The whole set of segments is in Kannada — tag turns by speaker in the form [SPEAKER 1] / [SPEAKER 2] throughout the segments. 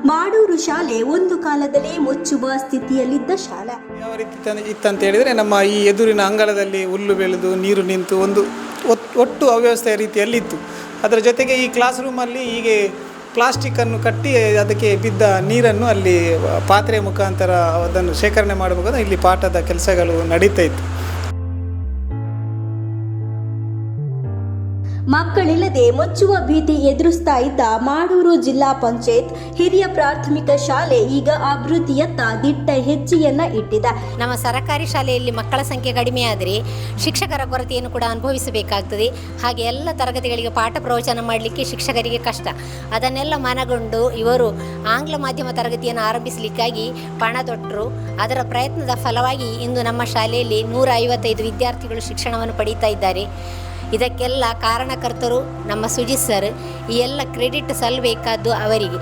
[SPEAKER 1] ಮಾಡೂರು ಶಾಲೆ ಒಂದು ಕಾಲದಲ್ಲಿ ಮುಚ್ಚುವ ಸ್ಥಿತಿಯಲ್ಲಿದ್ದ ಶಾಲೆ.
[SPEAKER 2] ಯಾವ ರೀತಿ ಇತ್ತಂತ ಹೇಳಿದರೆ, ನಮ್ಮ ಈ ಎದುರಿನ ಅಂಗಳದಲ್ಲಿ ಹುಲ್ಲು ಬೆಳೆದು ನೀರು ನಿಂತು ಒಂದು ಒಟ್ಟು ಅವ್ಯವಸ್ಥೆಯ ರೀತಿಯಲ್ಲಿತ್ತು. ಅದರ ಜೊತೆಗೆ ಈ ಕ್ಲಾಸ್ ರೂಮಲ್ಲಿ ಹೀಗೆ ಪ್ಲಾಸ್ಟಿಕ್ಕನ್ನು ಕಟ್ಟಿ ಅದಕ್ಕೆ ಬಿದ್ದ ನೀರನ್ನು ಅಲ್ಲಿ ಪಾತ್ರೆ ಮುಖಾಂತರ ಅದನ್ನು ಶೇಖರಣೆ ಮಾಡಬೇಕಾದ್ರೆ ಇಲ್ಲಿ ಪಾಠದ ಕೆಲಸಗಳು ನಡೀತಾ ಇತ್ತು.
[SPEAKER 1] ಮಕ್ಕಳಿಲ್ಲದೆ ಮುಚ್ಚುವ ಭೀತಿ ಎದುರಿಸ್ತಾ ಇದ್ದ ಮಾಡೂರು ಜಿಲ್ಲಾ ಪಂಚಾಯತ್ ಹಿರಿಯ ಪ್ರಾಥಮಿಕ ಶಾಲೆ ಈಗ ಅಭಿವೃದ್ಧಿಯತ್ತ ದಿಟ್ಟ ಹೆಜ್ಜೆಯನ್ನ ಇಟ್ಟಿದೆ.
[SPEAKER 3] ನಮ್ಮ ಸರ್ಕಾರಿ ಶಾಲೆಯಲ್ಲಿ ಮಕ್ಕಳ ಸಂಖ್ಯೆ ಕಡಿಮೆಯಾದರೆ ಶಿಕ್ಷಕರ ಕೊರತೆಯನ್ನು ಕೂಡ ಅನುಭವಿಸಬೇಕಾಗ್ತದೆ. ಹಾಗೆ ಎಲ್ಲ ತರಗತಿಗಳಿಗೆ ಪಾಠ ಪ್ರವಚನ ಮಾಡಲಿಕ್ಕೆ ಶಿಕ್ಷಕರಿಗೆ ಕಷ್ಟ. ಅದನ್ನೆಲ್ಲ ಮನಗೊಂಡು ಇವರು ಆಂಗ್ಲ ಮಾಧ್ಯಮ ತರಗತಿಯನ್ನು ಆರಂಭಿಸಲಿಕ್ಕಾಗಿ ಪಣ ತೊಟ್ಟರು. ಅದರ ಪ್ರಯತ್ನದ ಫಲವಾಗಿ ಇಂದು ನಮ್ಮ ಶಾಲೆಯಲ್ಲಿ 155 ವಿದ್ಯಾರ್ಥಿಗಳು ಶಿಕ್ಷಣವನ್ನು ಪಡೀತಾ ಇದ್ದಾರೆ. ಇದಕ್ಕೆಲ್ಲ ಕಾರಣಕರ್ತರು ನಮ್ಮ ಸುಜಿತ್ ಸರ್. ಈ ಎಲ್ಲ ಕ್ರೆಡಿಟ್ ಸಲ್ಲಬೇಕಾದ್ದು ಅವರಿಗೆ.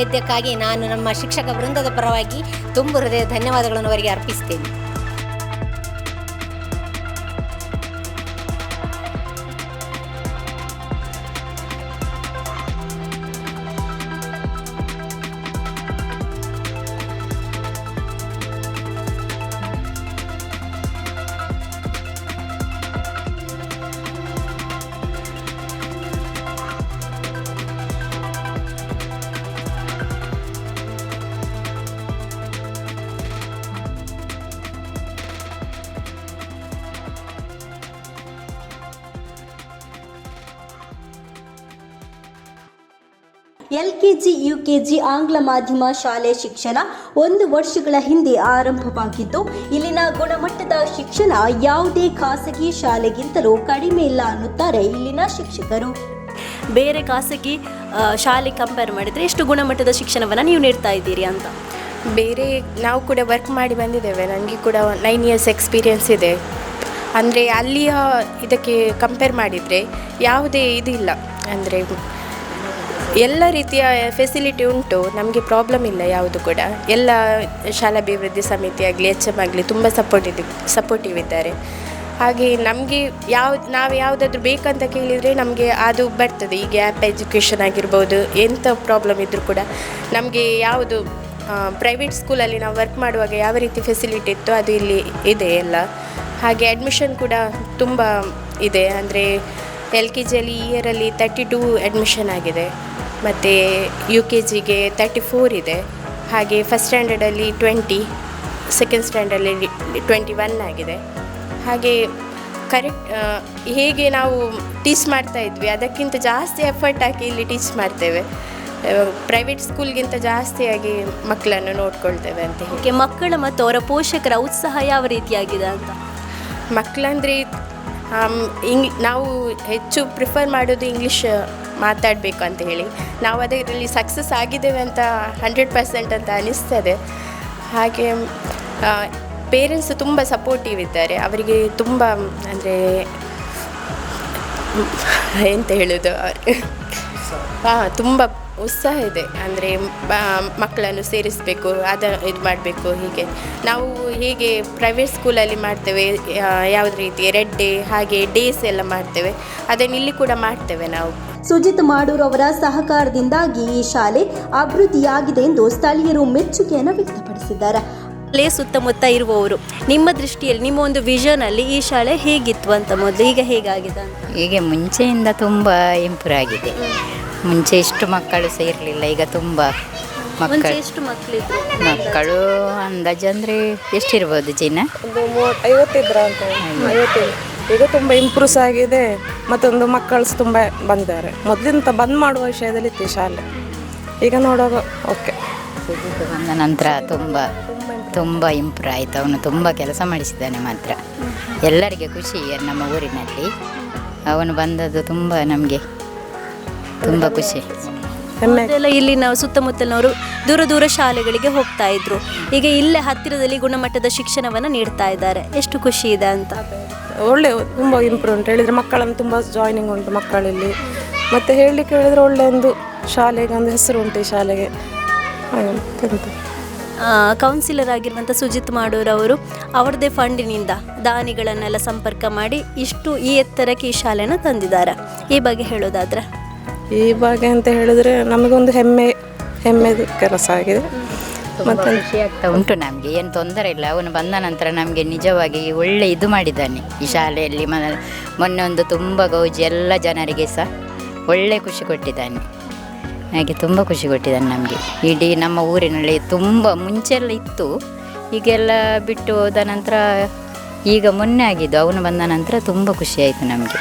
[SPEAKER 3] ಇದಕ್ಕಾಗಿ ನಾನು ನಮ್ಮ ಶಿಕ್ಷಕ ವೃಂದದ ಪರವಾಗಿ ತುಂಬ ಹೃದಯ ಧನ್ಯವಾದಗಳನ್ನು ಅವರಿಗೆ ಅರ್ಪಿಸ್ತೇನೆ.
[SPEAKER 1] LKG, UKG ಆಂಗ್ಲ ಮಾಧ್ಯಮ ಶಾಲೆ ಶಿಕ್ಷಣ 1 ವರ್ಷಗಳ ಹಿಂದೆ ಆರಂಭವಾಗಿದ್ದು, ಇಲ್ಲಿನ ಗುಣಮಟ್ಟದ ಶಿಕ್ಷಣ ಯಾವುದೇ ಖಾಸಗಿ ಶಾಲೆಗಿಂತಲೂ ಕಡಿಮೆ ಇಲ್ಲ ಅನ್ನುತ್ತಾರೆ ಇಲ್ಲಿನ ಶಿಕ್ಷಕರು.
[SPEAKER 4] ಬೇರೆ ಖಾಸಗಿ ಶಾಲೆ ಕಂಪೇರ್ ಮಾಡಿದರೆ ಎಷ್ಟು ಗುಣಮಟ್ಟದ ಶಿಕ್ಷಣವನ್ನು ನೀವು ನೀಡ್ತಾ ಇದ್ದೀರಿ ಅಂತ?
[SPEAKER 5] ಬೇರೆ ನಾವು ಕೂಡ ವರ್ಕ್ ಮಾಡಿ ಬಂದಿದ್ದೇವೆ. ನನಗೆ ಕೂಡ 9 ಇಯರ್ಸ್ ಎಕ್ಸ್ಪೀರಿಯೆನ್ಸ್ ಇದೆ. ಅಂದರೆ ಅಲ್ಲಿಯ ಇದಕ್ಕೆ ಕಂಪೇರ್ ಮಾಡಿದರೆ ಯಾವುದೇ ಇದಿಲ್ಲ. ಅಂದರೆ ಎಲ್ಲ ರೀತಿಯ ಫೆಸಿಲಿಟಿ ಉಂಟು, ನಮಗೆ ಪ್ರಾಬ್ಲಮ್ ಇಲ್ಲ ಯಾವುದು ಕೂಡ. ಎಲ್ಲ ಶಾಲಾಭಿವೃದ್ಧಿ ಸಮಿತಿ ಆಗಲಿ HM ಆಗಲಿ ತುಂಬ ಸಪೋರ್ಟಿವ್ ಇದ್ದಾರೆ. ಹಾಗೆ ನಮಗೆ ನಾವು ಯಾವುದಾದ್ರೂ ಬೇಕಂತ ಕೇಳಿದರೆ ನಮಗೆ ಅದು ಬರ್ತದೆ. ಈಗ ಆ್ಯಪ್ ಎಜುಕೇಷನ್ ಆಗಿರ್ಬೋದು, ಎಂಥ ಪ್ರಾಬ್ಲಮ್ ಇದ್ದರೂ ಕೂಡ ನಮಗೆ ಯಾವುದು ಪ್ರೈವೇಟ್ ಸ್ಕೂಲಲ್ಲಿ ನಾವು ವರ್ಕ್ ಮಾಡುವಾಗ ಯಾವ ರೀತಿ ಫೆಸಿಲಿಟಿ ಇತ್ತು ಅದು ಇಲ್ಲಿ ಇದೆ ಎಲ್ಲ. ಹಾಗೆ ಅಡ್ಮಿಷನ್ ಕೂಡ ತುಂಬ ಇದೆ. ಅಂದರೆ LKGಯಲ್ಲಿ ಈ ಇಯರಲ್ಲಿ 32 ಅಡ್ಮಿಷನ್ ಆಗಿದೆ. ಮತ್ತು UKGಗೆ 34 ಇದೆ. ಹಾಗೆ ಫಸ್ಟ್ ಸ್ಟ್ಯಾಂಡರ್ಡಲ್ಲಿ 20, ಸೆಕೆಂಡ್ ಸ್ಟ್ಯಾಂಡರ್ಡಲ್ಲಿ 21 ಆಗಿದೆ. ಹಾಗೆ ಕರೆಕ್ಟ್ ಹೇಗೆ ನಾವು ಟೀಚ್ ಮಾಡ್ತಾಯಿದ್ವಿ ಅದಕ್ಕಿಂತ ಜಾಸ್ತಿ ಎಫರ್ಟ್ ಹಾಕಿ ಇಲ್ಲಿ ಟೀಚ್ ಮಾಡ್ತೇವೆ. ಪ್ರೈವೇಟ್ ಸ್ಕೂಲ್ಗಿಂತ ಜಾಸ್ತಿಯಾಗಿ ಮಕ್ಕಳನ್ನು ನೋಡ್ಕೊಳ್ತೇವೆ ಅಂತ ಹೇಳಿ.
[SPEAKER 4] ಓಕೆ, ಮಕ್ಕಳ ಮತ್ತು ಅವರ ಪೋಷಕರ ಉತ್ಸಾಹ ಯಾವ ರೀತಿಯಾಗಿದೆ ಅಂತ?
[SPEAKER 5] ಮಕ್ಕಳಂದರೆ ನಾವು ಹೆಚ್ಚು ಪ್ರಿಫರ್ ಮಾಡೋದು ಇಂಗ್ಲೀಷ್ ಮಾತಾಡಬೇಕು ಅಂತ ಹೇಳಿ. ನಾವು ಅದರಲ್ಲಿ ಸಕ್ಸಸ್ ಆಗಿದ್ದೇವೆ ಅಂತ 100% ಅಂತ ಅನಿಸ್ತದೆ. ಹಾಗೆ ಪೇರೆಂಟ್ಸ್ ತುಂಬ ಸಪೋರ್ಟಿವ್ ಇದ್ದಾರೆ. ಅವರಿಗೆ ತುಂಬ ಅಂದರೆ ಎಂತ ಹೇಳೋದು, ತುಂಬ ಉತ್ಸಾಹ ಇದೆ. ಅಂದರೆ ಮಕ್ಕಳನ್ನು ಸೇರಿಸಬೇಕು, ಇದು ಮಾಡಬೇಕು. ಹೀಗೆ ನಾವು ಹೇಗೆ ಪ್ರೈವೇಟ್ ಸ್ಕೂಲಲ್ಲಿ ಮಾಡ್ತೇವೆ ಯಾವುದೇ ರೀತಿ ರೆಡ್ ಡೇ ಹಾಗೆ ಡೇಸ್ ಎಲ್ಲ ಮಾಡ್ತೇವೆ, ಅದನ್ನು ಇಲ್ಲಿ ಕೂಡ ಮಾಡ್ತೇವೆ ನಾವು.
[SPEAKER 1] ಸುಜಿತ್ ಮಾಡೂರು ಅವರ ಸಹಕಾರದಿಂದಾಗಿ ಈ ಶಾಲೆ ಅಭಿವೃದ್ಧಿಯಾಗಿದೆ ಎಂದು ಸ್ಥಳೀಯರು ಮೆಚ್ಚುಗೆಯನ್ನು ವ್ಯಕ್ತಪಡಿಸಿದ್ದಾರೆ.
[SPEAKER 4] ಶಾಲೆ ಸುತ್ತಮುತ್ತ ಇರುವವರು ನಿಮ್ಮ ದೃಷ್ಟಿಯಲ್ಲಿ, ನಿಮ್ಮ ಒಂದು ವಿಷನಲ್ಲಿ ಈ ಶಾಲೆ ಹೇಗಿತ್ತು ಅಂತ ಮೊದಲು, ಈಗ ಹೇಗಾಗಿದೆ ಅಂತ?
[SPEAKER 6] ಹೀಗೆ ಮುಂಚೆಯಿಂದ ತುಂಬ ಇಂಪ್ರೂವ್ ಆಗಿದೆ. ಮುಂಚೆ ಇಷ್ಟು ಮಕ್ಕಳು ಸೇರಲಿಲ್ಲ, ಈಗ ತುಂಬ ಮಕ್ಕಳು ಅಂದಾಜು ಅಂದರೆ ಎಷ್ಟಿರ್ಬೋದು ಚಿನ್ನ?
[SPEAKER 7] 50 ಇದ್ರ ಅಂತ 50. ಈಗ ತುಂಬ ಇಂಪ್ರೂವ್ಸ್ ಆಗಿದೆ. ಮತ್ತೊಂದು ಮಕ್ಕಳು ತುಂಬ ಬಂದಿದ್ದಾರೆ. ಮೊದಲಿಂದ ಬಂದ್ ಮಾಡುವ ವಿಷಯದಲ್ಲಿ ಇತ್ತು ಶಾಲೆ. ಈಗ ನೋಡುವಾಗ ಓಕೆ,
[SPEAKER 6] ಬಂದ ನಂತರ ತುಂಬ ಇಂಪ್ರೂವ್ ಆಯಿತು. ಅವನು ತುಂಬ ಕೆಲಸ ಮಾಡಿಸಿದ್ದಾನೆ. ಮಾತ್ರ ಎಲ್ಲರಿಗೆ ಖುಷಿ ನಮ್ಮ ಊರಿನಲ್ಲಿ ಅವನು ಬಂದದ್ದು. ತುಂಬ ನಮಗೆ ತುಂಬ ಖುಷಿ.
[SPEAKER 4] ಮೊದಲೆಲ್ಲ ಇಲ್ಲಿ ನಾವು ಸುತ್ತಮುತ್ತಲಿನವರು ದೂರ ಶಾಲೆಗಳಿಗೆ ಹೋಗ್ತಾ ಇದ್ರು. ಈಗ ಇಲ್ಲೇ ಹತ್ತಿರದಲ್ಲಿ ಗುಣಮಟ್ಟದ ಶಿಕ್ಷಣವನ್ನು ನೀಡ್ತಾ ಇದ್ದಾರೆ. ಎಷ್ಟು ಖುಷಿ ಇದೆ ಅಂತ.
[SPEAKER 7] ಒಳ್ಳೆ ತುಂಬ ಇಂಪ್ರೂವ್ ಉಂಟು. ಹೇಳಿದರೆ ಮಕ್ಕಳನ್ನು ತುಂಬ ಜಾಯ್ನಿಂಗ್ ಉಂಟು ಮಕ್ಕಳಲ್ಲಿ. ಮತ್ತು ಹೇಳಲಿಕ್ಕೆ ಹೇಳಿದರೆ ಒಳ್ಳೆ ಒಂದು ಶಾಲೆಗೆ ಒಂದು ಹೆಸರು ಉಂಟು ಈ ಶಾಲೆಗೆ.
[SPEAKER 4] ಕೌನ್ಸಿಲರ್ ಆಗಿರುವಂಥ ಸುಜಿತ್ ಮಾಡೂರು ಅವರು ಅವರದೇ ಫಂಡಿನಿಂದ ದಾನಿಗಳನ್ನೆಲ್ಲ ಸಂಪರ್ಕ ಮಾಡಿ ಈ ಎತ್ತರಕ್ಕೆ ಈ ಶಾಲೆನ ತಂದಿದ್ದಾರೆ. ಈ ಬಗ್ಗೆ ಹೇಳೋದಾದ್ರೆ?
[SPEAKER 7] ಈ ಬಗ್ಗೆ ಅಂತ ಹೇಳಿದರೆ ನಮಗೊಂದು ಹೆಮ್ಮೆದು ಕೆಲಸ ಆಗಿದೆ.
[SPEAKER 6] ತುಂಬ ಖುಷಿ ಆಗ್ತಾ ಉಂಟು ನಮಗೆ, ಏನು ತೊಂದರೆ ಇಲ್ಲ. ಅವನು ಬಂದ ನಂತರ ನಮಗೆ ನಿಜವಾಗಿ ಒಳ್ಳೆ ಇದು ಮಾಡಿದ್ದಾನೆ ಈ ಶಾಲೆಯಲ್ಲಿ. ಮೊನ್ನೆ ಒಂದು ತುಂಬ ಗೌಜಿ ಎಲ್ಲ ಜನರಿಗೆ ಸಹ ಒಳ್ಳೆ ಖುಷಿ ಕೊಟ್ಟಿದ್ದಾನೆ. ಹಾಗೆ ತುಂಬ ಖುಷಿ ಕೊಟ್ಟಿದ್ದಾನೆ ನಮಗೆ. ಇಡೀ ನಮ್ಮ ಊರಿನಲ್ಲಿ ತುಂಬ ಮುಂಚೆಲ್ಲ ಇತ್ತು, ಈಗೆಲ್ಲ ಬಿಟ್ಟು ಹೋದ ನಂತರ ಈಗ ಮೊನ್ನೆ ಆಗಿದ್ದು. ಅವನು ಬಂದ ನಂತರ ತುಂಬ ಖುಷಿಯಾಯಿತು ನಮಗೆ.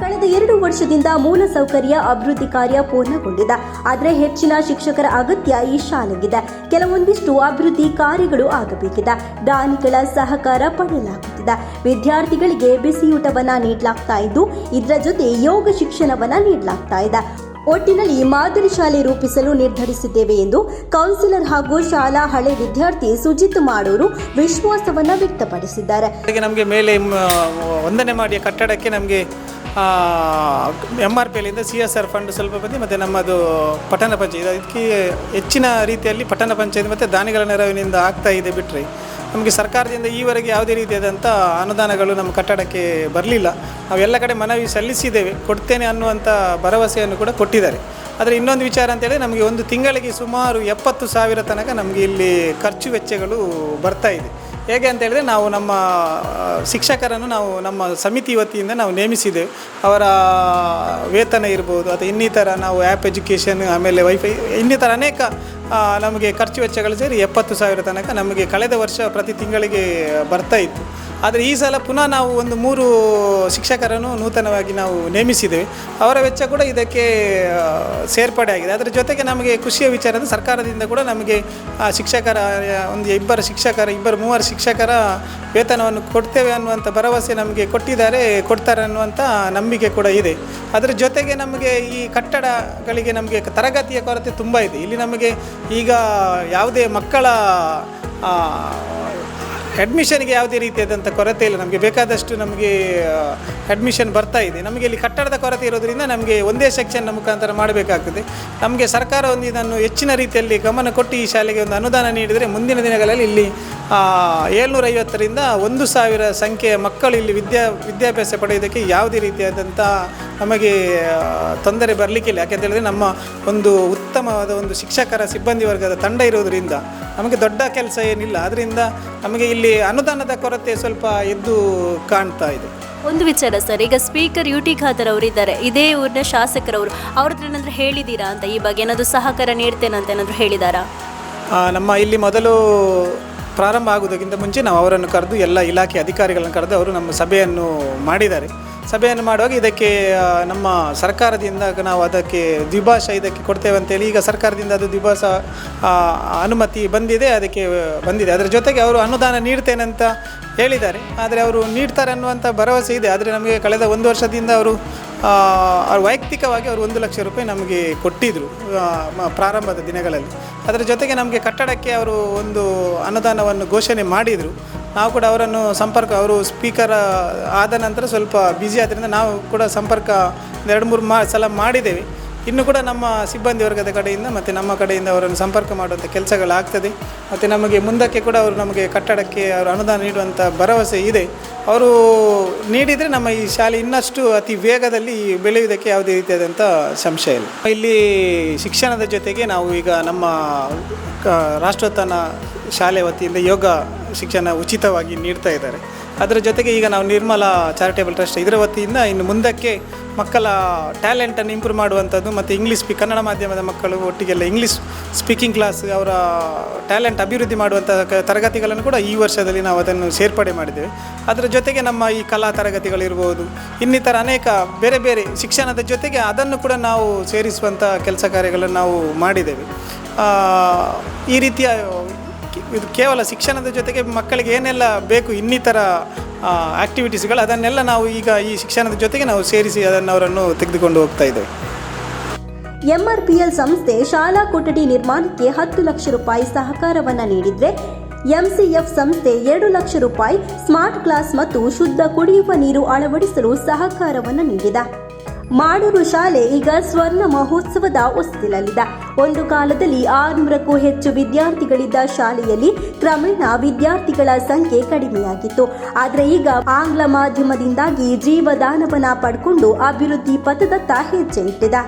[SPEAKER 1] ಕಳೆದ 2 ವರ್ಷದಿಂದ ಮೂಲಸೌಕರ್ಯ ಅಭಿವೃದ್ಧಿ ಕಾರ್ಯ ಪೂರ್ಣಗೊಂಡಿದೆ. ಆದರೆ ಹೆಚ್ಚಿನ ಶಿಕ್ಷಕರ ಅಗತ್ಯ ಈ ಶಾಲೆಗಿದೆ. ಕೆಲವೊಂದಿಷ್ಟು ಅಭಿವೃದ್ಧಿ ಕಾರ್ಯಗಳು ಆಗಬೇಕಿದೆ. ದಾನಿಗಳ ಸಹಕಾರ ಪಡೆಯಲಾಗುತ್ತಿದೆ. ವಿದ್ಯಾರ್ಥಿಗಳಿಗೆ ಬಿಸಿಯೂಟವನ್ನ ನೀಡಲಾಗ್ತಾ ಇದ್ದು, ಇದರ ಜೊತೆ ಯೋಗ ಶಿಕ್ಷಣವನ್ನ ನೀಡಲಾಗ್ತಾ ಇದೆ. ಒಟ್ಟಿನಲ್ಲಿ ಮಾದರಿ ಶಾಲೆ ರೂಪಿಸಲು ನಿರ್ಧರಿಸಿದ್ದೇವೆ ಎಂದು ಕೌನ್ಸಿಲರ್ ಹಾಗೂ ಶಾಲಾ ಹಳೆ ವಿದ್ಯಾರ್ಥಿ ಸುಜಿತ್ ಮಾಡೂರು ವಿಶ್ವಾಸವನ್ನ ವ್ಯಕ್ತಪಡಿಸಿದ್ದಾರೆ.
[SPEAKER 2] ನಮಗೆ ಮೇಲೆ 1ನೇ ಮಾಡಿಯ ಕಟ್ಟಡಕ್ಕೆ ನಮಗೆ MRPಯಿಂದ CSR ಫಂಡ್ ಸ್ವಲ್ಪ ಬಂದು ಮತ್ತು ನಮ್ಮದು ಪಟ್ಟಣ ಪಂಚಾಯತ್ ಅದಕ್ಕೆ ಹೆಚ್ಚಿನ ರೀತಿಯಲ್ಲಿ ಪಟ್ಟಣ ಪಂಚಾಯತ್ ಮತ್ತು ದಾನಿಗಳ ನೆರವಿನಿಂದ ಆಗ್ತಾ ಇದೆ. ಬಿಟ್ಟರೆ ನಮಗೆ ಸರ್ಕಾರದಿಂದ ಈವರೆಗೆ ಯಾವುದೇ ರೀತಿಯಾದಂಥ ಅನುದಾನಗಳು ನಮ್ಮ ಕಟ್ಟಡಕ್ಕೆ ಬರಲಿಲ್ಲ. ನಾವು ಎಲ್ಲ ಕಡೆ ಮನವಿ ಸಲ್ಲಿಸಿದ್ದೇವೆ, ಕೊಡ್ತೇನೆ ಅನ್ನುವಂಥ ಭರವಸೆಯನ್ನು ಕೂಡ ಕೊಟ್ಟಿದ್ದಾರೆ. ಆದರೆ ಇನ್ನೊಂದು ವಿಚಾರ ಅಂತೇಳಿ ನಮಗೆ ಒಂದು ತಿಂಗಳಿಗೆ ಸುಮಾರು 70,000 ತನಕ ನಮಗೆ ಇಲ್ಲಿ ಖರ್ಚು ವೆಚ್ಚಗಳು ಬರ್ತಾ ಇದೆ. ಹೇಗೆ ಅಂತ ಹೇಳಿದ್ರೆ ನಾವು ನಮ್ಮ ಶಿಕ್ಷಕರನ್ನು ನಾವು ನಮ್ಮ ಸಮಿತಿ ವತಿಯಿಂದ ನಾವು ನೇಮಿಸಿದ್ದೇವೆ. ಅವರ ವೇತನ ಇರ್ಬೋದು ಅಥವಾ ಇನ್ನಿತರ ನಾವು ಆ್ಯಪ್ ಎಜುಕೇಷನ್, ಆಮೇಲೆ ವೈಫೈ, ಇನ್ನಿತರ ಅನೇಕ ನಮಗೆ ಖರ್ಚು ವೆಚ್ಚಗಳು ಸೇರಿ 70,000 ತನಕ ನಮಗೆ ಕಳೆದ ವರ್ಷ ಪ್ರತಿ ತಿಂಗಳಿಗೆ ಬರ್ತಾ ಇತ್ತು. ಆದರೆ ಈ ಸಲ ಪುನಃ ನಾವು ಒಂದು 3 ಶಿಕ್ಷಕರನ್ನು ನೂತನವಾಗಿ ನಾವು ನೇಮಿಸಿದ್ದೇವೆ. ಅವರ ವೆಚ್ಚ ಕೂಡ ಇದಕ್ಕೆ ಸೇರ್ಪಡೆ ಆಗಿದೆ. ಅದರ ಜೊತೆಗೆ ನಮಗೆ ಖುಷಿಯ ವಿಚಾರ ಅಂದರೆ ಸರ್ಕಾರದಿಂದ ಕೂಡ ನಮಗೆ ಶಿಕ್ಷಕರ ಒಂದು 2 ಶಿಕ್ಷಕರ ವೇತನವನ್ನು ಕೊಡ್ತೇವೆ ಅನ್ನುವಂಥ ಭರವಸೆ ನಮಗೆ ಕೊಡ್ತಾರೆ ಅನ್ನುವಂಥ ನಂಬಿಕೆ ಕೂಡ ಇದೆ. ಅದರ ಜೊತೆಗೆ ನಮಗೆ ಈ ಕಟ್ಟಡಗಳಿಗೆ ನಮಗೆ ತರಗತಿಯ ಕೊರತೆ ತುಂಬ ಇದೆ. ಇಲ್ಲಿ ನಮಗೆ ಈಗ ಯಾವುದೇ ಮಕ್ಕಳ ಅಡ್ಮಿಷನ್ಗೆ ಯಾವುದೇ ರೀತಿಯಾದಂಥ ಕೊರತೆ ಇಲ್ಲ. ನಮಗೆ ಬೇಕಾದಷ್ಟು ನಮಗೆ ಅಡ್ಮಿಷನ್ ಬರ್ತಾ ಇದೆ. ನಮಗೆ ಇಲ್ಲಿ ಕಟ್ಟಡದ ಕೊರತೆ ಇರೋದರಿಂದ ನಮಗೆ ಒಂದೇ ಸೆಕ್ಷನ್ನ ಮುಖಾಂತರ ಮಾಡಬೇಕಾಗ್ತದೆ. ನಮಗೆ ಸರ್ಕಾರ ಒಂದು ಇದನ್ನು ಹೆಚ್ಚಿನ ರೀತಿಯಲ್ಲಿ ಗಮನ ಕೊಟ್ಟು ಈ ಶಾಲೆಗೆ ಒಂದು ಅನುದಾನ ನೀಡಿದರೆ ಮುಂದಿನ ದಿನಗಳಲ್ಲಿ ಇಲ್ಲಿ 750ರಿಂದ 1,000 ಸಂಖ್ಯೆಯ ಮಕ್ಕಳು ಇಲ್ಲಿ ವಿದ್ಯಾಭ್ಯಾಸ ಪಡೆಯೋದಕ್ಕೆ ಯಾವುದೇ ರೀತಿಯಾದಂಥ ನಮಗೆ ತೊಂದರೆ ಬರಲಿಕ್ಕಿಲ್ಲ. ಯಾಕೆಂತ ಹೇಳಿದ್ರೆ ನಮ್ಮ ಒಂದು ಉತ್ತಮವಾದ ಒಂದು ಶಿಕ್ಷಕರ ಸಿಬ್ಬಂದಿ ವರ್ಗದ ತಂಡ ಇರೋದರಿಂದ ನಮಗೆ ದೊಡ್ಡ ಕೆಲಸ ಏನಿಲ್ಲ. ಅದರಿಂದ ನಮಗೆ ಇಲ್ಲಿ ಅನುದಾನದ ಕೊರತೆ ಸ್ವಲ್ಪ ಎದ್ದು ಕಾಣ್ತಾ ಇದೆ.
[SPEAKER 4] ಒಂದು ವಿಚಾರ ಸರ್, ಈಗ ಸ್ಪೀಕರ್ UT ಖಾದರ್ ಅವರು ಇದ್ದಾರೆ, ಇದೇ ಊರಿನ ಶಾಸಕರವರು, ಅವ್ರ ಹತ್ರ ಏನಾದರೂ ಹೇಳಿದ್ದೀರಾ ಅಂತ ಈ ಬಗ್ಗೆ? ಏನಾದರೂ ಸಹಕಾರ ನೀಡ್ತೇನೆ ಅಂತ ಏನಾದರೂ ಹೇಳಿದಾರಾ?
[SPEAKER 2] ನಮ್ಮ ಇಲ್ಲಿ ಮೊದಲು ಪ್ರಾರಂಭ ಆಗುವುದಕ್ಕಿಂತ ಮುಂಚೆ ನಾವು ಅವರನ್ನು ಕರೆದು ಎಲ್ಲ ಇಲಾಖೆ ಅಧಿಕಾರಿಗಳನ್ನು ಕರೆದು ಅವರು ನಮ್ಮ ಸಭೆಯನ್ನು ಮಾಡಿದ್ದಾರೆ. ಸಭೆಯನ್ನು ಮಾಡುವಾಗ ಇದಕ್ಕೆ ನಮ್ಮ ಸರ್ಕಾರದಿಂದ ನಾವು ಅದಕ್ಕೆ ದ್ವಿಭಾಷಾ ಇದಕ್ಕೆ ಕೊಡ್ತೇವೆ ಅಂತೇಳಿ ಈಗ ಸರ್ಕಾರದಿಂದ ಅದು ದ್ವಿಭಾಷಾ ಅನುಮತಿ ಬಂದಿದೆ. ಅದರ ಜೊತೆಗೆ ಅವರು ಅನುದಾನ ನೀಡ್ತೇನೆ ಅಂತ ಹೇಳಿದ್ದಾರೆ. ಆದರೆ ಅವರು ನೀಡ್ತಾರೆ ಅನ್ನುವಂಥ ಭರವಸೆ ಇದೆ. ಆದರೆ ನಮಗೆ ಕಳೆದ 1 ವರ್ಷದಿಂದ ಅವರು ವೈಯಕ್ತಿಕವಾಗಿ ಅವರು 1 ಲಕ್ಷ ರೂಪಾಯಿ ನಮಗೆ ಕೊಟ್ಟಿದ್ದರು ಪ್ರಾರಂಭದ ದಿನಗಳಲ್ಲಿ. ಅದರ ಜೊತೆಗೆ ನಮಗೆ ಕಟ್ಟಡಕ್ಕೆ ಅವರು ಒಂದು ಅನುದಾನವನ್ನು ಘೋಷಣೆ ಮಾಡಿದರು. ನಾವು ಕೂಡ ಅವರನ್ನು ಅವರು ಸ್ಪೀಕರ್ ಆದ ನಂತರ ಸ್ವಲ್ಪ ಬ್ಯುಸಿ ಆದ್ದರಿಂದ ನಾವು ಕೂಡ ಸಂಪರ್ಕ 2-3 ಸಲ ಮಾಡಿದ್ದೇವೆ. ಇನ್ನು ಕೂಡ ನಮ್ಮ ಸಿಬ್ಬಂದಿ ವರ್ಗದ ಕಡೆಯಿಂದ ಮತ್ತು ನಮ್ಮ ಕಡೆಯಿಂದ ಅವರನ್ನು ಸಂಪರ್ಕ ಮಾಡುವಂಥ ಕೆಲಸಗಳಾಗ್ತದೆ. ಮತ್ತು ನಮಗೆ ಮುಂದಕ್ಕೆ ಕೂಡ ಅವರು ನಮಗೆ ಕಟ್ಟಡಕ್ಕೆ ಅವರು ಅನುದಾನ ನೀಡುವಂಥ ಭರವಸೆ ಇದೆ. ಅವರು ನೀಡಿದರೆ ನಮ್ಮ ಈ ಶಾಲೆ ಇನ್ನಷ್ಟು ಅತಿ ವೇಗದಲ್ಲಿ ಬೆಳೆಯುವುದಕ್ಕೆ ಯಾವುದೇ ರೀತಿಯಾದಂಥ ಸಂಶಯ ಇಲ್ಲ. ಇಲ್ಲಿ ಶಿಕ್ಷಣದ ಜೊತೆಗೆ ನಾವು ಈಗ ನಮ್ಮ ರಾಷ್ಟ್ರೋತ್ಥಾನ ಶಾಲೆ ವತಿಯಿಂದ ಯೋಗ ಶಿಕ್ಷಣ ಉಚಿತವಾಗಿ ನೀಡ್ತಾ ಇದ್ದಾರೆ. ಅದರ ಜೊತೆಗೆ ಈಗ ನಾವು ನಿರ್ಮಲಾ ಚಾರಿಟೇಬಲ್ ಟ್ರಸ್ಟ್ ಇದರ ವತಿಯಿಂದ ಇನ್ನು ಮುಂದಕ್ಕೆ ಮಕ್ಕಳ ಟ್ಯಾಲೆಂಟನ್ನು ಇಂಪ್ರೂವ್ ಮಾಡುವಂಥದ್ದು ಮತ್ತು ಕನ್ನಡ ಮಾಧ್ಯಮದ ಮಕ್ಕಳು ಒಟ್ಟಿಗೆಲ್ಲ ಇಂಗ್ಲೀಷ್ ಸ್ಪೀಕಿಂಗ್ ಕ್ಲಾಸ್ ಅವರ ಟ್ಯಾಲೆಂಟ್ ಅಭಿವೃದ್ಧಿ ಮಾಡುವಂಥ ತರಗತಿಗಳನ್ನು ಕೂಡ ಈ ವರ್ಷದಲ್ಲಿ ನಾವು ಅದನ್ನು ಸೇರ್ಪಡೆ ಮಾಡಿದ್ದೇವೆ. ಅದರ ಜೊತೆಗೆ ನಮ್ಮ ಈ ಕಲಾ ತರಗತಿಗಳಿರ್ಬೋದು, ಇನ್ನಿತರ ಅನೇಕ ಬೇರೆ ಬೇರೆ ಶಿಕ್ಷಣದ ಜೊತೆಗೆ ಅದನ್ನು ಕೂಡ ನಾವು ಸೇರಿಸುವಂಥ ಕೆಲಸ ಕಾರ್ಯಗಳನ್ನು ನಾವು ಮಾಡಿದ್ದೇವೆ. ಈ ರೀತಿಯ ಇದು ಕೇವಲ ಶಿಕ್ಷಣದ ಜೊತೆಗೆ ಮಕ್ಕಳಿಗೆ ಏನೆಲ್ಲ ಬೇಕು ಇನ್ನಿತರ ಆ್ಯಕ್ಟಿವಿಟೀಸ್ಗಳು ಅದನ್ನೆಲ್ಲ ನಾವು ಈಗ ಈ ಶಿಕ್ಷಣದ ಜೊತೆಗೆ ನಾವು ಸೇರಿಸಿ ಅವರನ್ನು ತೆಗೆದುಕೊಂಡು ಹೋಗ್ತಾ ಇದ್ದೇವೆ.
[SPEAKER 1] MRPL ಸಂಸ್ಥೆ ಶಾಲಾ ಕೊಠಡಿ ನಿರ್ಮಾಣಕ್ಕೆ 10 ಲಕ್ಷ ರೂಪಾಯಿ ಸಹಕಾರವನ್ನು ನೀಡಿದರೆ, MCF ಸಂಸ್ಥೆ 2 ಲಕ್ಷ ರೂಪಾಯಿ ಸ್ಮಾರ್ಟ್ ಕ್ಲಾಸ್ ಮತ್ತು ಶುದ್ಧ ಕುಡಿಯುವ ನೀರು ಅಳವಡಿಸಲು ಸಹಕಾರವನ್ನು ನೀಡಿದೆ. ಮಾಡೂರು ಶಾಲೆ ಈಗ ಸ್ವರ್ಣ ಮಹೋತ್ಸವದ ಹೊಸ್ತಿಲಲ್ಲಿದೆ. ಒಂದು ಕಾಲದಲ್ಲಿ 600ಕ್ಕೂ ಹೆಚ್ಚು ವಿದ್ಯಾರ್ಥಿಗಳಿದ್ದ ಶಾಲೆಯಲ್ಲಿ ಕ್ರಮೇಣ ವಿದ್ಯಾರ್ಥಿಗಳ ಸಂಖ್ಯೆ ಕಡಿಮೆಯಾಗಿತ್ತು. ಆದರೆ ಈಗ ಆಂಗ್ಲ ಮಾಧ್ಯಮದಿಂದಾಗಿ ಜೀವದಾನವನ್ನ ಪಡ್ಕೊಂಡು ಅಭಿವೃದ್ಧಿ ಪಥದತ್ತ ಹೆಜ್ಜೆ ಇಟ್ಟಿದೆ.